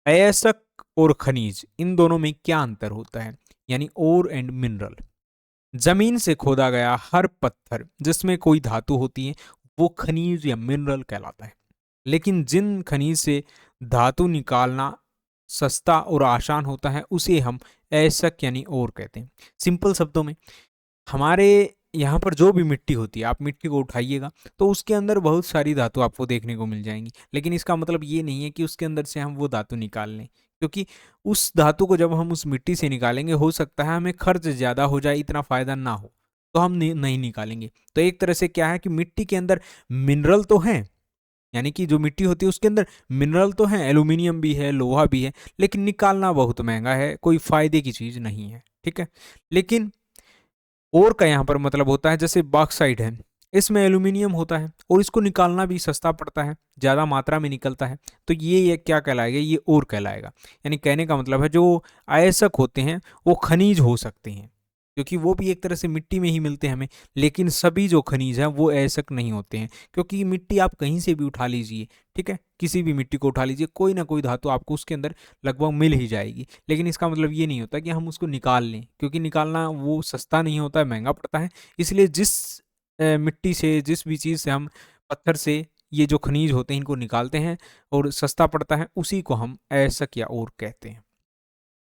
अयस्क और खनिज, इन दोनों में क्या अंतर होता है? यानी ओर एंड मिनरल। जमीन से खोदा गया हर पत्थर जिसमें कोई धातु होती है वो खनिज या मिनरल कहलाता है। लेकिन जिन खनिज से धातु निकालना सस्ता और आसान होता है उसे हम अयस्क यानी ओर कहते हैं। सिंपल शब्दों में, हमारे यहाँ पर जो भी मिट्टी होती है, आप मिट्टी को उठाइएगा तो उसके अंदर बहुत सारी धातु आपको देखने को मिल जाएंगी, लेकिन इसका मतलब ये नहीं है कि उसके अंदर से हम वो धातु निकाल लें, क्योंकि उस धातु को जब हम उस मिट्टी से निकालेंगे हो सकता है हमें खर्च ज़्यादा हो जाए, इतना फायदा ना हो, तो हम नहीं निकालेंगे। तो एक तरह से क्या है कि मिट्टी के अंदर मिनरल तो हैं, यानी कि जो मिट्टी होती है उसके अंदर मिनरल तो है, एल्यूमिनियम भी है, लोहा भी है, लेकिन निकालना बहुत महंगा है, कोई फायदे की चीज़ नहीं है। ठीक है। लेकिन ओर का यहाँ पर मतलब होता है, जैसे बॉक्साइट है, इसमें एल्यूमिनियम होता है और इसको निकालना भी सस्ता पड़ता है, ज़्यादा मात्रा में निकलता है, तो ये क्या कहलाएगा? ये ओर कहलाएगा। यानी कहने का मतलब है जो अयस्क होते हैं वो खनिज हो सकते हैं, क्योंकि वो भी एक तरह से मिट्टी में ही मिलते हैं हमें, लेकिन सभी जो खनिज हैं वो अयस्क नहीं होते हैं, क्योंकि मिट्टी आप कहीं से भी उठा लीजिए, ठीक है, किसी भी मिट्टी को उठा लीजिए, कोई ना कोई धातु आपको उसके अंदर लगभग मिल ही जाएगी। लेकिन इसका मतलब ये नहीं होता कि हम उसको निकाल लें, क्योंकि निकालना वो सस्ता नहीं होता है, महंगा पड़ता है। इसलिए जिस मिट्टी से, जिस भी चीज़ से हम, पत्थर से ये जो खनिज होते हैं इनको निकालते हैं और सस्ता पड़ता है, उसी को हम अयस्क या ओर कहते हैं।